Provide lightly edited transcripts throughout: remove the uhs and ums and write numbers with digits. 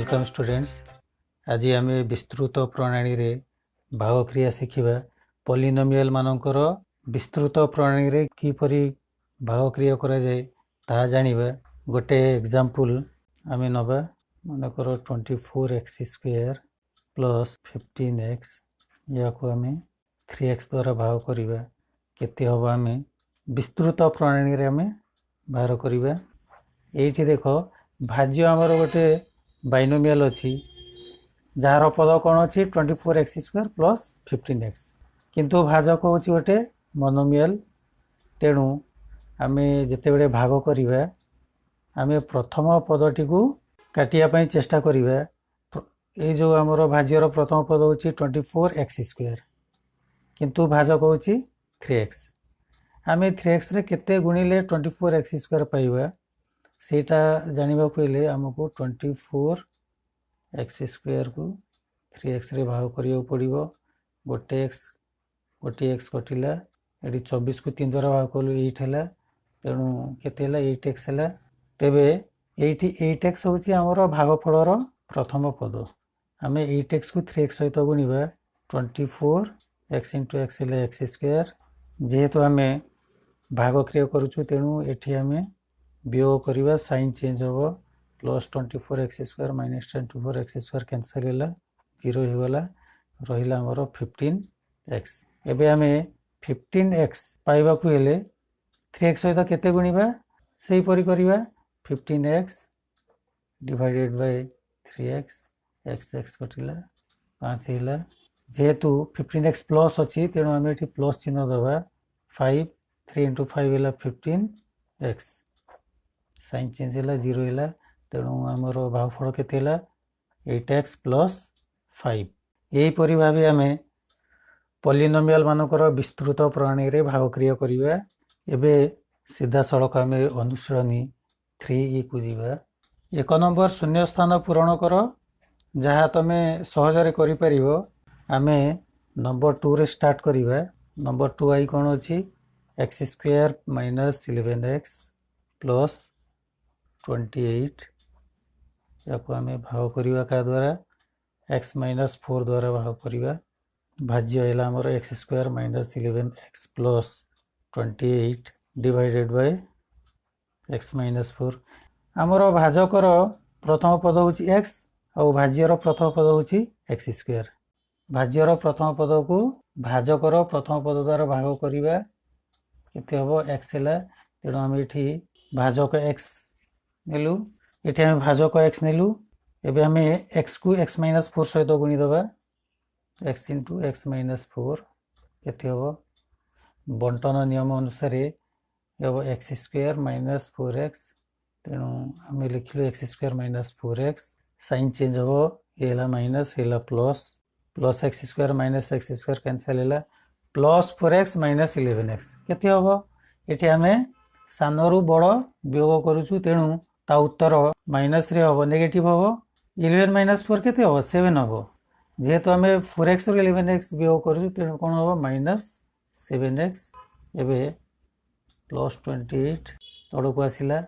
Welcome students. आज आम विस्तृत प्रणाली रे भागक्रिया शिखा पॉलिनोमियल मानकर विस्तृत प्रणाली रे किपरि भागक्रिया करा जाए ता जानिबा। गोटे एग्जांपल आम नबा मानकर 24x² प्लस 15x या को आम 3x द्वारा भाग करिबा केते हबा। आम विस्तृत प्रणाली रे आम बाहर करिबा। एठी देखो भाज्य आमर गोटे बाइनोमियल अच्छी जार पद कौन अच्छी 24x² प्लस 15x किंतु भाजक हूँ गोटे मोनोमियल। तेणु आम जिते बड़े भाग करिबा आम प्रथम पदटी को काटिया चेष्टा करिबा। ये जो आमर भाज्यर प्रथम पद हूँ 24x² किंतु भाजक हूँ 3x। आम 3x रे केते गुणिले 24x² पाइबा सेटा जानिबा पहिले हमको 24x² को 3x रे भाग करियो पड़िबो। गोटे x कटिला एडी 24 को 3 द्वारा भाग कलु 8 हैला। तेणु केते हैला 8x हैला। तेबे एठी 8x होची हमर भागफलर प्रथम पद। आमे 8x को 3x सहित गुणिबा 24x * x हैला x²। जेहेतु आमे भागक्रिया करूछु तेणु एठी आमे वियोग करिबा साइन चेंज होबो plus 24x² minus 24x² cancel हैला 0 हो गला रहिला हमर 15x। एबे हमें 15x पाइबा को हेले 3x सहित केते गुणिबा सेही परि करिबा 15x divided by 3x x कटिला 5 हैला। जेहेतु 15x प्लस अछि तेणु हमें एठी प्लस चिन्ह दबा 5 3 * 5 हैला 15x साइन चेंज हैला 0 हैला। तेणु आमर भागफल केते हैला 8x प्लस 5। यही परि भाबे आमे पॉलिनोमियल मानकर विस्तृत प्रणाली रे भागक्रिया करिबा। एबे सीधा सड़क आमे अनुश्रेणी 3E को जीवा। 1 नंबर शून्य स्थान पूरण कर जहाँ तमे सहजरे करि परिबो। आमे नंबर 2 रे स्टार्ट करिबा। नंबर 2i कोन अछि x² माइनस 11x प्लस 28 याको आमे भाग करिबा का द्वारा x - 4 द्वारा भाग करिबा। भाज्य हैला हमर x² minus 11x plus 28 divided by x - 4। हमर भाजकर प्रथम पद होची x और भाज्यर प्रथम पद होची x²। भाज्यर प्रथम पद को भाजकर प्रथम पद द्वारा भाग करिबा केते हबो x हैला। तेणु आम एठी भाजक x नेलु एठी हम भाजक x नेलु। एबे हमें x को x - 4 सहित गुणी दबा x * x - 4 केते हबो बंटन नियम अनुसार हबो x² माइनस 4x। तेणु हम लिखिलु x² - 4x साइन चेंज हबो एला माइनस एला plus plus x² minus x² cancel हैला प्लस 4x माइनस 11x केते हबो। एठी हमें सानरु बड़ वियोग करूछु तेणु ता उत्तर माइनस रे हबो नेगेटिव हबो। 11 - 4 केते हबो 7 हबो। जेहेतु हमें 4x और 11x वियोग करूछु तेणु कोन हबो माइनस 7x। एबे प्लस 28 तड़ को आसिला।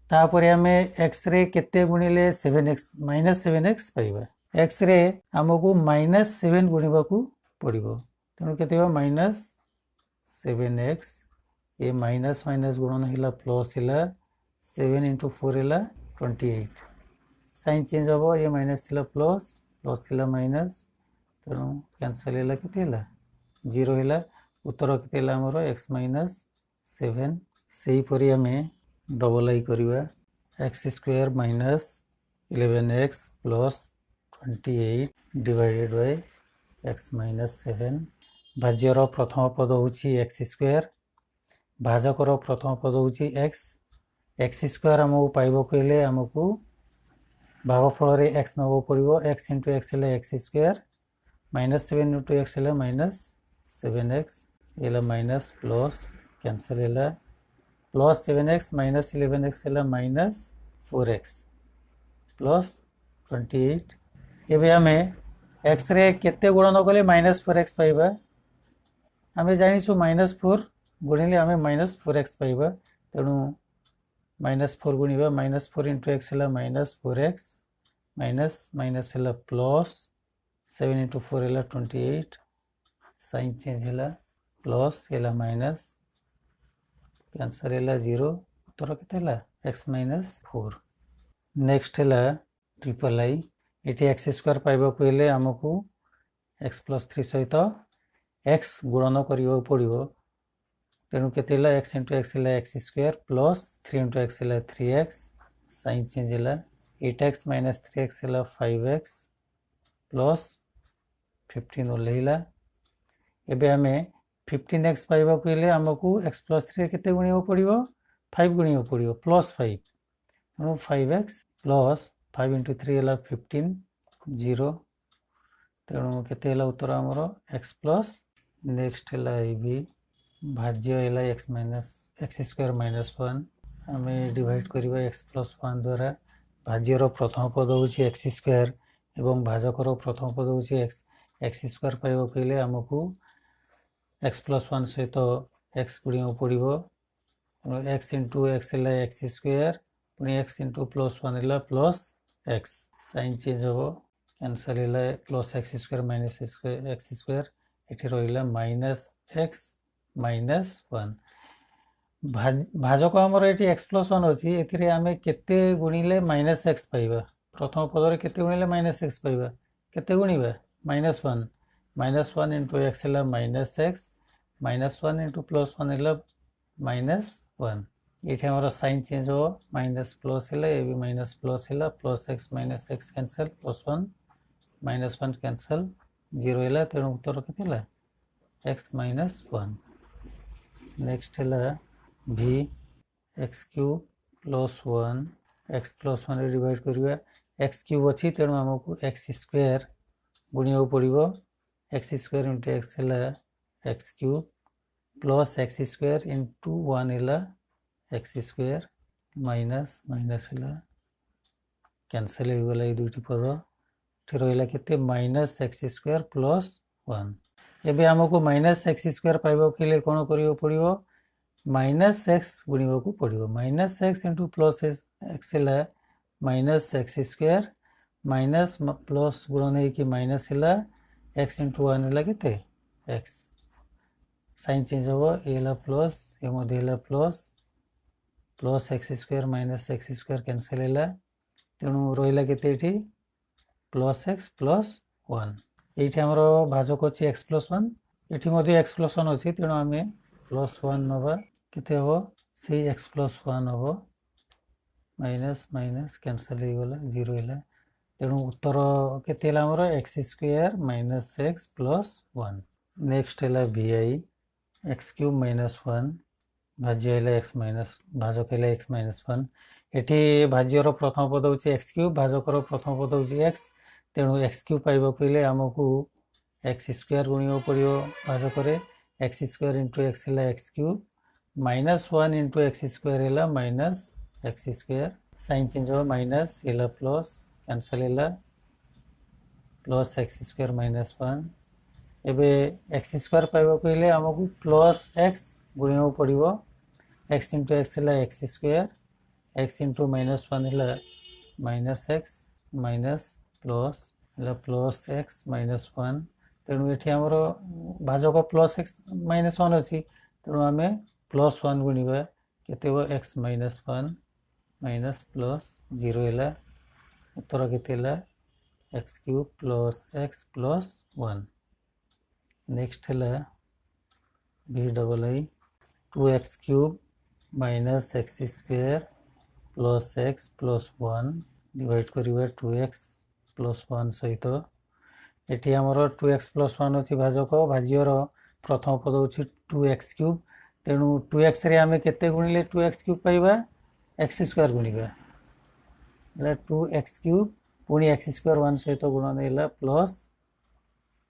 तापरे हमें x रे केते गुणिले 7x माइनस 7x पाइबा। x रे हमको माइनस 7 गुणिबा को पड़िबो। तेणु केते हो माइनस 7x ये माइनस माइनस गुणन हैला प्लस हैला 7 * 4 हैला 28 साइन चेंज हबो ये माइनस थिला प्लस प्लस थिला माइनस। तेणु कैंसिल हैला केते हैला 0 हैला। उत्तर केते हैला हमर x - 7। सेही परि हमें डबल आई करिबा x² minus 11x plus 28 divided by x - 7। भाज्यर प्रथम पद होची x²। भाजकर प्रथम पद होची x² हमको पाइबो कहले हमको भागफल रे x नबो पड़िबो x * x हैला x² माइनस 7 * x हैला माइनस 7x एला माइनस प्लस कैंसिल हैला प्लस 7x माइनस 11x हैला माइनस 4x प्लस 28। एबे हमें x रे केते गुणन कले माइनस 4x पाइबा। हमें जानिछु -4 गुणिले हमें -4x पाइबा। तेणु -4 गुणिबा -4 इंटू एक्स है -4x माइनस माइनस है प्लस 7 इंटू 4 है 28 साइन चेंज है प्लस है माइनस कैंसल है 0 उत्तर के एक्स -4 नेक्स्ट है ट्रिपल आई ये एक्स स्क्वायर पाइबाकू हेले आमको एक्स प्लस 3 सहित एक्स गुणन करियो पड़िबो तेणु केते एक्स इंटू एक्स है x square plus 3 into x है 3x साइन चेंज है 8x माइनस 3x है 5x प्लस 15 ओल्लैला एबे हमें 15x पाइबाकू हेले आमको x प्लस 3 केते गुणियो पड़िबो 5 गुणियो पड़िबो प्लस 5 तेणु 5x प्लस 5 इंटू 3 है 15 0 तेणु केते उत्तर आमर एक्स प्लस नेक्स्ट है भी भाज्य है एक्स स्क्वायर -1 आम डिवाइड करवा एक्स प्लस 1 द्वारा भाज्यर प्रथम पद हूँ एक्स स्क्वायर एवं भाजकर प्रथम पद हूँ एक्स स्क्वायर पाइबा कहले आमको एक्स प्लस 1 सहित एक्स गुणिया पड़ो एक्स इंटू एक्स है एक्स स्क्वायर पुणी एक्स इंटू प्लस 1 है प्लस एक्स साइन चेंज हम कैंसल है plus X square minus X square ये रहा माइनस एक्स -1 भाजक आमर ये एक्स प्लस 1 अच्छी ए आम के गुणिले माइनस एक्स पाइबा प्रथम पदर के गुणिले माइनस एक्स पाइबा के गुणिबा -1 इंटू एक्स है -1 इंटू प्लस 1 है -1 ये आम साइन चेंज हो माइनस प्लस है ये भी माइनस प्लस है plus x minus x cancel plus 1 -1 cancel 0 है तेणु उत्तर के एक्स -1 नेक्स्ट है भी x cube plus 1 x plus 1 divide करवा एक्स क्यूब अच्छी तेणु आमको एक्स स्क्वायर गुणिया पड़ो एक्स स्क्वायर इंटू एक्स है X cube plus X square into 1 है एक्स स्क्वायर माइनस माइनस है कैंसल हो गला ये दुईटी पद रहा के माइनस एक्स स्क्वायर प्लस 1 एबे आमको माइनस एक्स स्क्वायर पाइबा के लिए कौन करियो पड़िबो माइनस एक्स गुणिबा को पड़िबो minus X into plus X है minus X square minus plus गुणन है माइनस है एक्स इंटू 1 है के एक्स साइन चेंज हम ये प्लस ये plus plus X square minus X square cancel है तेणु रहा के प्लस एक्स प्लस 1 ये आमर भाजक अच्छी एक्स प्लस 1 ये एक्स प्लस 1 अच्छी तेणु आम प्लस 1 नवा के हम से एक्स प्लस 1 हम माइनस माइनस कैंसल हो गला 0 है तेणु उत्तर के x square minus X plus 1 next है भी आई एक्स क्यूब -1 भाज्य है एक्स माइनस भाजक है एक्स -1 ये भाज्यर प्रथम पद हूँ एक्स क्यूब भाजकर प्रथम पद हूँ एक्स तेणु एक्स क्यूब पाइबा कहले आमको एक्स स्क्वायर गुणिया पड़ो भाजक एक्स स्क्वायर इंटू एक्स है X cube -1 into X square है minus X square sign change हो माइनस है प्लस कैंसल है प्लस एक्स स्क्वायर -1 एबे एक्स स्क्वायर पाइबा कहले आमको प्लस एक्स गुणिया पड़ो एक्स इंटू एक्स है एक्स स्क्वायर एक्स इंटू -1 है minus x minus plus plus x -1 तेणु ये आमर भाजक प्लस एक्स -1 अच्छी तेणु आम प्लस 1 गुणवा के एक्स -1 माइनस प्लस 0 है उत्तर के x cube plus X plus 1 next है भी डबल आई 2x cube minus X square plus X plus 1 divide करवा 2x प्लस 1 सहित ये आमर 2x प्लस 1 अच्छी भाजक भाज्यर प्रथम पद हूँ 2x क्यूब तेणु 2x रे आम के गुणिले 2x क्यूब पाइबा एक्स स्क्वायर गुणवा 2x क्यूब पुणी एक्स स्क्वायर 1 सहित गुणन है plus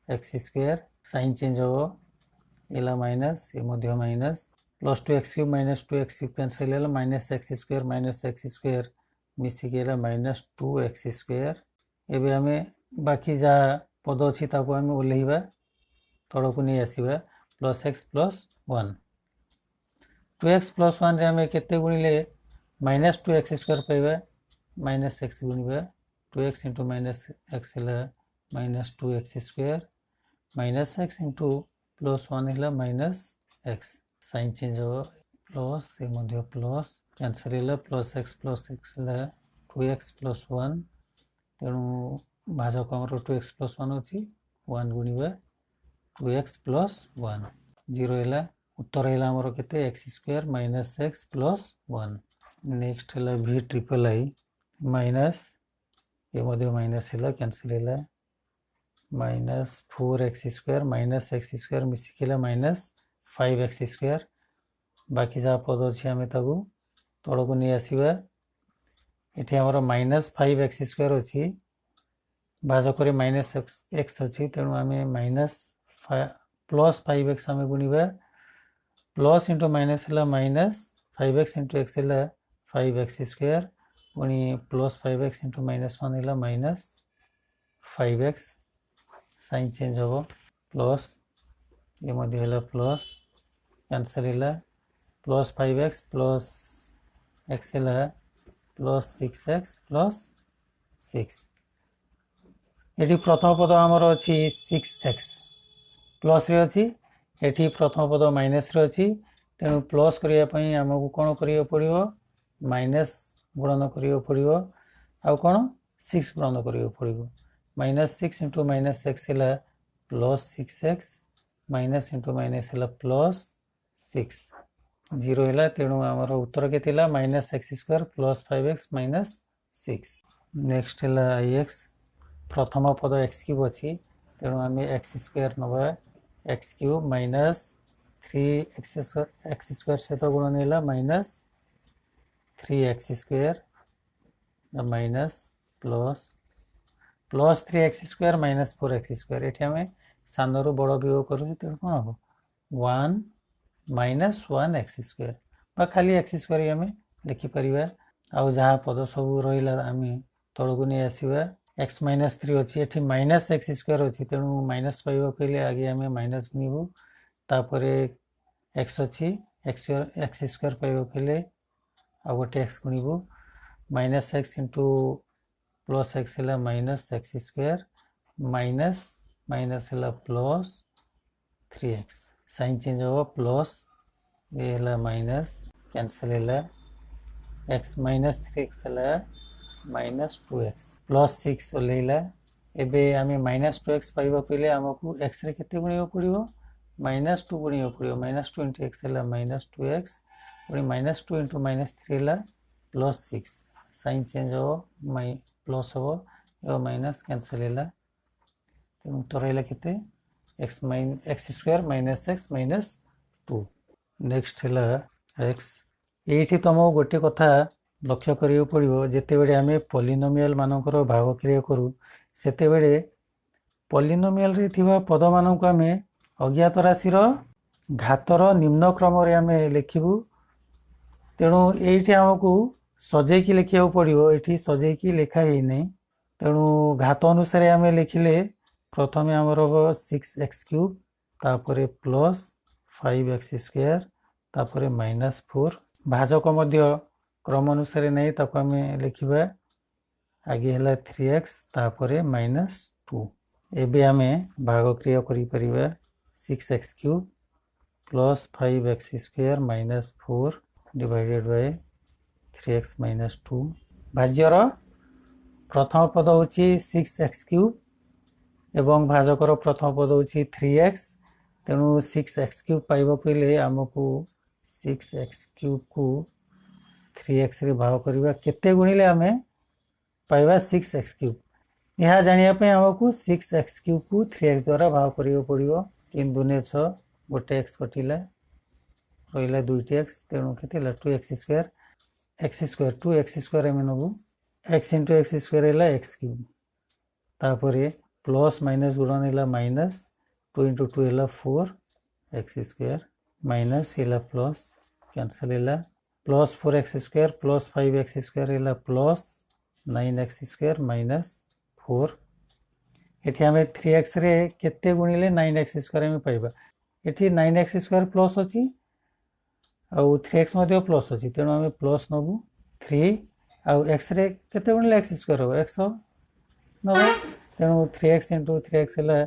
X square sign change हम ये माइनस ये minus plus 2x cube minus 2x cube cancel है माइनस एक्स स्क्वायर मिसिक -2x स्क्वायर एवं आम बाकी जहाँ पद अच्छी आम ओल्लैवा तल को नहीं आसवा plus X plus 1 2x plus 1 रे आम के गुणिले माइनस 2x स्क्वायर पाइबा माइनस एक्स गुणिबा 2x इंटू माइनस एक्स है minus 2x square minus X into plus 1 है माइनस एक्स साइन चेंज हो प्लस ये मध्य प्लस कैंसल है प्लस एक्स है 2x प्लस 1 तेणु भाजक आमर 2x प्लस 1 अच्छी 1 गुणिबा 2x प्लस 1 0 है उत्तर है आमर केते X square minus X plus 1 next है v ट्रिपल आई माइनस ये मध्य माइनस है कैंसल है minus 4x square minus X square मिसिकला माइनस 5x स्क्वायर बाकी जहाँ पद अच्छी आम तल को नहीं आसवा ये आमर माइनस 5x स्क्वायर अच्छी भाजक माइनस एक्स अच्छी तेणु आम माइनस प्लस 5x आम गुणा प्लस इंटू माइनस है माइनस 5x इंटू एक्स है 5x स्क्वायर पुणी प्लस 5x इंटू माइनस 1 है माइनस 5x साइन चेंज हो प्लस ये मध्य है प्लस कैंसल है प्लस 5x प्लस एक्स है प्लस 6x प्लस 6 ये प्रथम पद आमर अच्छी 6x प्लस रे अच्छी ये प्रथम पद माइनस रे अच्छी तेणु प्लस करने आमको कौन करा पड़ो माइनस गुणन करा पड़ो आउ कौन 6 गुणन करा पड़ो माइनस 6 इंटू माइनस एक्स है plus 6x minus into minus है प्लस 6 0 है तेणु आमर उत्तर के minus X square plus 5x minus 6 next है आई एक्स प्रथम पद एक्स क्यूब अच्छी तेणु आम एक्स स्क्वायर नवा x cube minus 3x square सहित गुणन है minus 3x square minus plus plus 3x square minus 4x square ये आम सान रू बड़ वियोग करूँ तेणु कौन हम 1 माइनस 1x स्क्वायर खाली एक्स स्क्वायर आम लिखिपर आउ जहाँ पद सब रहा आम तल को नहीं आसवा एक्स माइनस 3 अच्छी ये माइनस एक्स स्क्वायर अच्छी तेणु माइनस पाइबा पहले आगे आम माइनस गुणबू तापर एक्स अच्छी एक्स स्क्वायर पाइबा पहले आ गोटे एक्स गुणबू minus X into plus X है minus X square minus minus है प्लस 3x साइन चेंज हो प्लस ये है माइनस कैंसल है एक्स माइनस 3x है माइनस 2x प्लस 6 ओल्ला एवं आम माइनस 2x पाइबा पहले आमको एक्स रे केते गुणा पड़ो माइनस 2 गुणा पड़ो माइनस 2 इंटू एक्स है माइनस 2x पुणी माइनस 2 इंटू माइनस 3 है प्लस 6 साइन चेंज हो प्लस हम माइनस कैंसल है तेणु उत्तर रहा के x square minus x minus 2 next है एक्स ये तुम गोटे कथा लक्ष्य करियो पड़ो जिते बड़े आम पॉलिनोमियल मानकर भाग क्रिया करूँ सेते बड़े पॉलिनोमियल रे थिबा पद मानक आम अज्ञात राशि घातर निम्न क्रम आम लिखबू तेणु ये आमको सजेकी लिखा पड़ो ये सजेकी लिखा ही नहीं तेणु घात अनुसार आम लिखिले प्रथम आमर 6x क्यूब तापर प्लस 5x स्क्वायर तापर माइनस 4 भाजक मध्य क्रम अनुसार नहीं ताको आम लिखा आगे है 3x तापर माइनस 2 एबे आम भाग क्रिया करिपरिबा 6x cube plus 5x square minus 4 divided by 3x minus 2 भाज्यर प्रथम पद हूँ 6x क्यूब एवं भाजकर प्रथम पद हूँ 3x तेणु 6x क्यूब पाइबा पहले आमको 6x क्यूब को 3x रे भाग करवा केते गुणिले आम पाइबा 6x क्यूब यह जानापी आमको 6x क्यूब को 3x द्वारा भाग करा पड़ो 3 दूने 6 गोटे एक्स कटिला रहा 2x तेणु के 2x square x square 2x square आम नबू एक्स इंटू एक्स स्क्वायर है एक्स क्यूब तापर प्लस माइनस गुणन है माइनस 2 इंटू 2 है 4x स्क्वायर माइनस है प्लस कैंसल है plus 4x square plus 5x square है प्लस 9x स्क्वायर माइनस 4 ये आम 3x रे केते गुणिले 9x स्क्वायर आम पाइबा ये 9x स्क्वायर प्लस अच्छी आउ 3x प्लस अच्छी तेणु आम प्लस नबू थ्री आउ एक्स रे केते गुणिले एक्स स्क्वायर हो एक्स नब तेणु 3x इंटू 3x है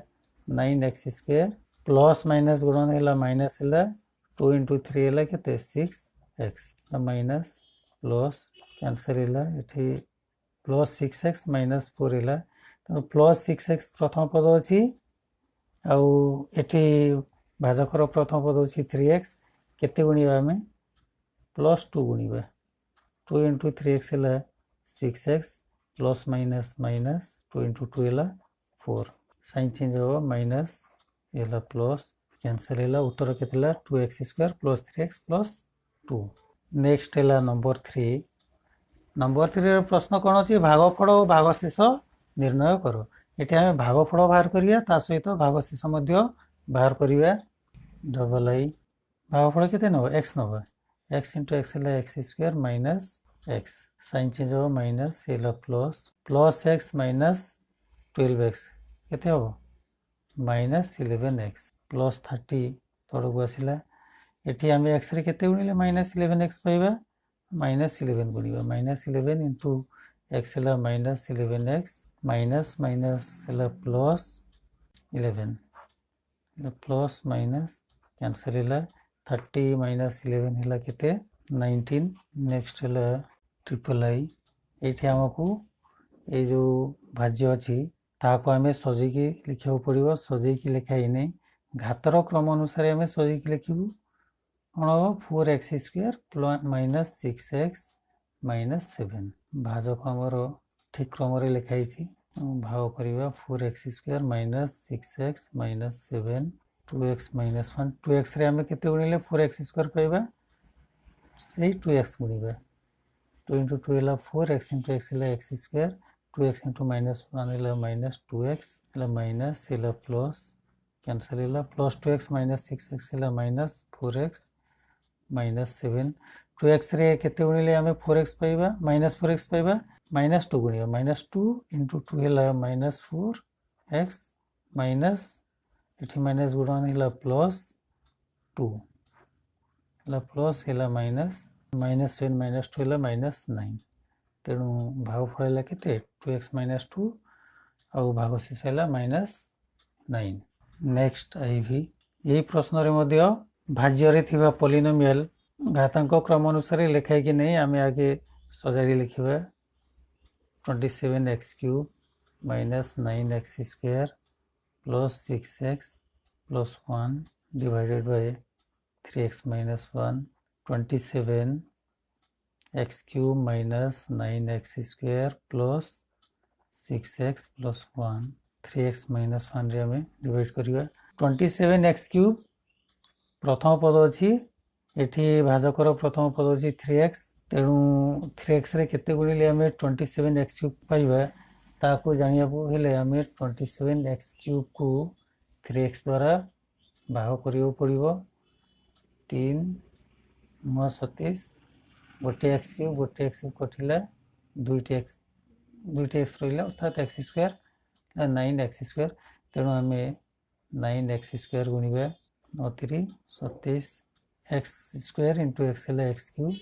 9x स्क्वायर प्लस माइनस गुणन है माइनस है 2 इंटू 3 है केते 6x माइनस प्लस कैंसल है ये प्लस 6x माइनस 4 है तेणु प्लस 6x प्रथम पद अच्छी आउ एटी भाजकर प्रथम पद अच्छी 3x केते गुणिबा आम प्लस 2 गुणिबा 2 इंटू 3x है 6x plus minus minus 2 into 2 है 4 साइन चेंज हो माइनस है प्लस कैंसल है उत्तर के 2x square plus 3x plus 2 next है नंबर 3 नंबर 3 प्रश्न कौन अच्छी भागफल और भागशेष निर्णय कर ये आम भागफल बाहर करा सहित भागशेष बाहर करवा डबल आई भागफल के नब एक्स नब एक्स इंटू एक्स है x square minus x sign change हो माइनस है plus plus x minus 12x के हम माइनस 11x प्लस 30 तौड़ को आसला ये आम एक्स रे केते गुणिले माइनस 11x पाइबा माइनस 11 गुणिबा माइनस 11 इंटू एक्स है माइनस 11x माइनस माइनस है प्लस 11 प्लस माइनस कैंसल है 30 माइनस 11 है केते 19 नेक्स्ट है ट्रिपल आई ये आमको ये जो भाज्य अच्छी ताको आम सजेकी लिखा पड़ो सजेकी लिखाई नहीं घातर क्रम अनुसार आम सजेकी लिखू कौन हम 4x square minus 6x minus 7 भाजक आमर ठीक क्रम लिखाई भाग करवा 4x square minus 6x minus 7 2x minus 1 2x रे आम केते गुणिले 4x स्क्वायर पाइबा से 2x गुणिबा 2 इंटू 2 है 4x इंटू एक्स है x square 2x into minus 1 है माइनस 2x है माइनस है प्लस कैंसल है प्लस 2x माइनस 6x है माइनस 4x माइनस 7 2x रे केते गुणिले आम 4x पाइबा माइनस 4x पाइबा माइनस 2 गुणिबा माइनस 2 इंटू 2 है माइनस 4x माइनस ये माइनस गुणन है प्लस 2 प्लस है माइनस माइनस 7 माइनस 2 है माइनस 9 तेणु भागफल है केते 2x माइनस 2 और भागशेष है माइनस 9 नेक्स्ट आईवी यही प्रश्न रे भाज्य थिबा पॉलिनोमियल घातांक क्रम अनुसार लिखाई कि नहीं आम आगे सजाड़ी लिखा 27x cube minus 9x square plus 6x plus 1 divided by 3x minus 1 27x cube minus 9x square plus 6x plus 1 3x minus 1 रे आम डिवाइड करवा 27x क्यूब प्रथम पद अच्छी ये भाजकर प्रथम पद अच्छी 3x तेणु 3x रे केते गुणिले आम 27x क्यूब पाइबा ताको जानिया हेले आम 27x क्यूब को 3x द्वारा भाग करियो पड़िबो 3 9 27 गोटे एक्स क्यूब गोटे एक्स कटिला दुईटी एक्स रहा अर्थात एक्स स्क्वायर 9x स्क्वायर तेणु आम 9x स्क्वायर गुणिबा 9 27 एक्स स्क्वायर इंटू एक्स है X cube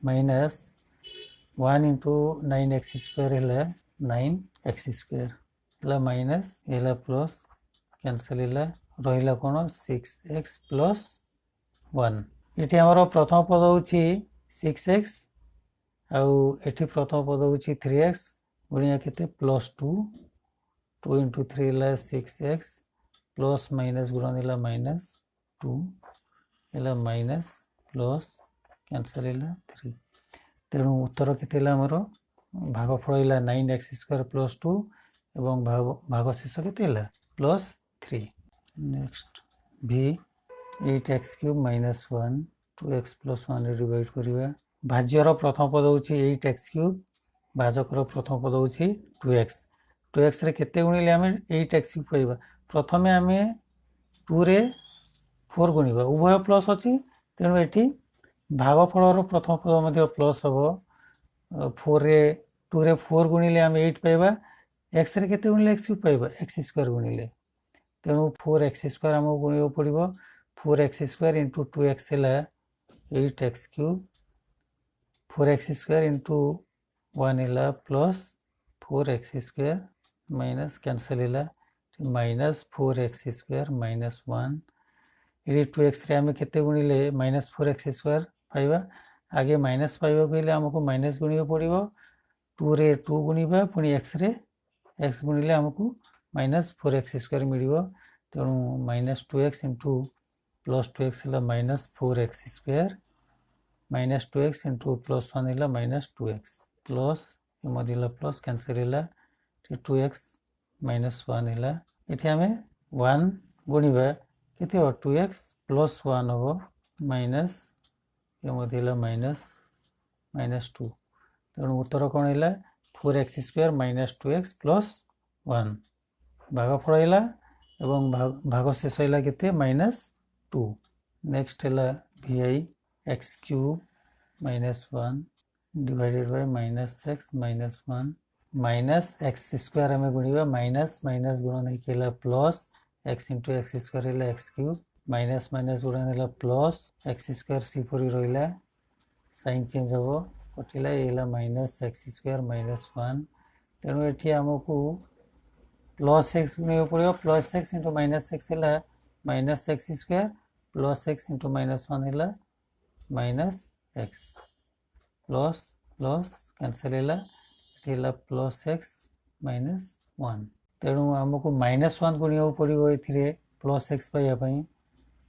minus 1 into 9x square है 9x स्क्वायर है माइनस है प्लस कैंसल है रहा कौन 6x प्लस 1 ये आमर प्रथम पद हूँ 6x आउ ये प्रथम पद हूँ 3x गुणिया के प्लस 2 इंटू 3 है 6x प्लस माइनस गुणन है माइनस 2 है माइनस प्लस कैंसल है 3 तेणु उत्तर के आमर भागफल है 9x स्क्वायर प्लस 2 एवं भागशेष के प्लस 3 नेक्स्ट भी 8x cube minus 1 2x plus 1 divide करवा भाज्यर प्रथम पद हूँ 8x क्यूब भाजकर प्रथम पद हूँ 2x रे केते गुणिले आम 8x क्यूब पाइबा प्रथम आम 2 रे 4 गुणिबा उभय प्लस अच्छी तेणु ये भागफल प्रथम पद प्लस हम 4 रे 2 रे 4 गुणिले आम 8 पाइबा एक्स रे केते गुणिले एक्स क्यूब पाइबा एक्स स्क्वायर गुणिले तेणु 4x स्क्वायर आमको गुणिबा पड़ो 4x स्क्वायर इंटू 2x है 8x क्यूब 4x² इंटू 1 है प्लस 4x² माइनस कैंसल है माइनस 4x² माइनस 1 ये 2x रे आम केते गुणिले माइनस 4x² पाइबा आगे माइनस पाइबा कहले आमको माइनस गुणिया पड़ो 2 रे 2 गुणिबा पुणी x रे x गुणिले आमको माइनस 4x² मिलिबो तेणु minus 2x into plus 2x है minus 4x² minus 2x into plus 1 है माइनस 2x प्लस ये प्लस कैंसल है 2x माइनस 1 है ये आम 1 गुणिबा केते 2x प्लस 1 हम माइनस ये माइनस माइनस 2 तेणु उत्तर कौन है 4x² माइनस 2x प्लस 1 भागफल है एवं भाग शेष है केते माइनस 2 नेक्स्ट है vi x³ minus 1 divided by minus x minus 1 minus x² आम गुणा माइनस माइनस गुणन है प्लस x इंटू x² है x³ माइनस माइनस गुणन है प्लस x² सीपरी रहा साइन चेंज हम कटिला ये माइनस x² माइनस 1 तेणु ये आमको प्लस x गुणा पड़ो plus x into minus x है minus x² plus x into minus 1 है minus x plus plus cancel है प्लस x माइनस 1 तेणु आमको माइनस 1 गुणा पड़ो ये प्लस x पाइबापी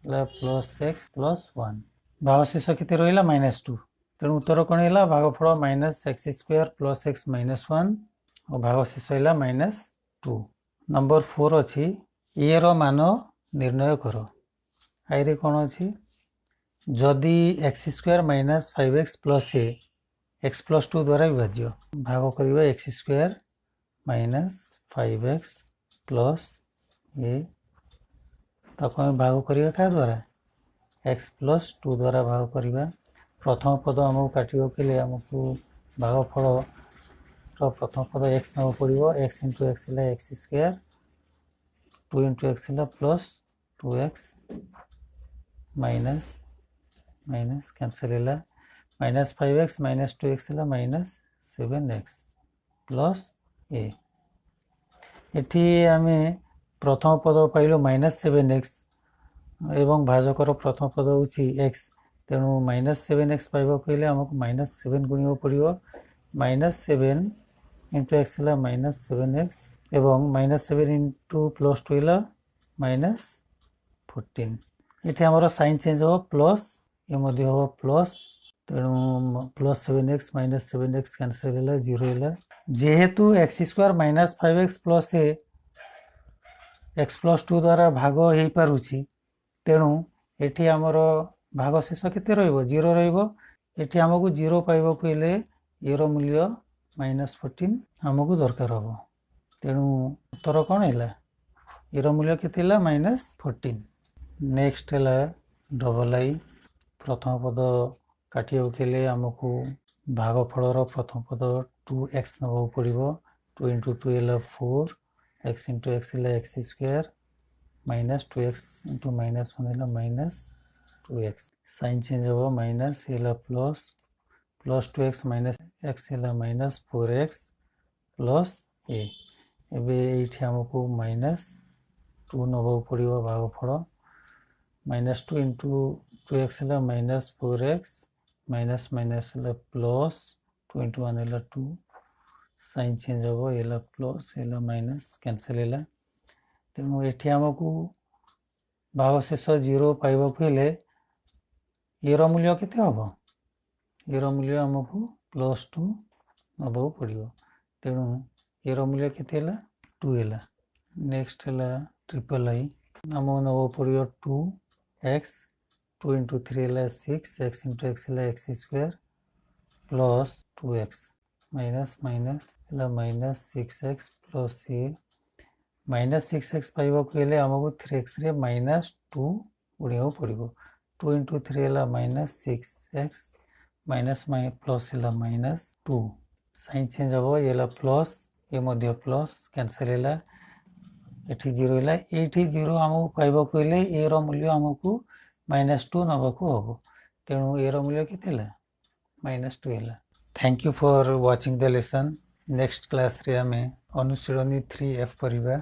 प्लस x प्लस 1 भाग शेष के रहा माइनस 2 तेणु उत्तर कौन है भागफल minus x² plus x minus 1 और भाग शेष है माइनस 2 नंबर 4 अच्छी ए रो मान निर्णय कर आई रे कौन अच्छी जदि x² माइनस 5x प्लस ए x प्लस 2 द्वारा विभाज्य भाग करवा x² माइनस 5x प्लस ए ताको आम भाग करवा क्या द्वारा x प्लस 2 द्वारा भाग करवा प्रथम पद आमको काटो के आमको भागफल प्रथम पद x नब पड़ो x इंटू x है x² 2 इंटू x है plus 2x minus minus cancel है माइनस 5x माइनस 2x है माइनस 7x प्लस ए ये आम प्रथम पद पाइल माइनस 7x एवं भाजकर प्रथम पद हूँ x तेणु माइनस 7x पाइबा कहले आमको माइनस 7 गुणा पड़ो माइनस 7 इंटू x है माइनस 7x एवं माइनस 7 इंटू प्लस 2 है माइनस 14 ये आमर साइन चेंज हो प्लस ये हम प्लस तेणु plus 7x minus 7x cancel है 0 है जेहेतु x² माइनस 5x प्लस ए x प्लस 2 द्वारा भाग हो पारुछि तेणु ये आमर भाग शेष के 0 रही आमको 0 पाइबा कहले ये मूल्य माइनस 14 आमको दरकार हम तेणु उत्तर कौन है ये मूल्य के माइनस 14 नेक्स्ट है डबल आई प्रथम पद काटिया के आमको भागफल प्रथम पद 2x नब पड़ो 2 इंटू 2 है 4 x इंटू x है x² minus 2x into minus 1 है माइनस 2x साइन चेंज हम माइनस ये plus plus 2x minus x है माइनस 4x प्लस ए ये आमको माइनस 2 नब पड़ो भागफल माइनस 2 इंटू 2x है माइनस 4x माइनस माइनस है प्लस 2 इंटू 1 है 2 साइन चेंज हम ये प्लस ये माइनस कैंसल है तेणु ये आमको भाग शेष 0 पाइबा हेले ये मूल्य के ये मूल्य आमको प्लस 2 नब पड़ो तेणु ये मूल्य के 2 है नेक्स्ट है ट्रिपल आई आमको नब पड़ो 2x 2 इंटू 3 है 6 x इंटू x है x² plus 2x minus minus है माइनस 6x प्लस ए माइनस 6x पाइबा कहले आमको 3x रे माइनस 2 गुणा पड़ो 2 इंटू 3 है माइनस 6x माइनस प्लस है माइनस 2 साइन चेंज हम ये प्लस ये प्लस कैंसल है ये 0 है ये 0 आमको पाइबा कहले ये मूल्य आमको माइनस 2 नबक हम तेणु ये मूल्य के -2 है। Thank you for watching the lesson. Next class रे आमे अनुशीलनी 3F पढ़िबा।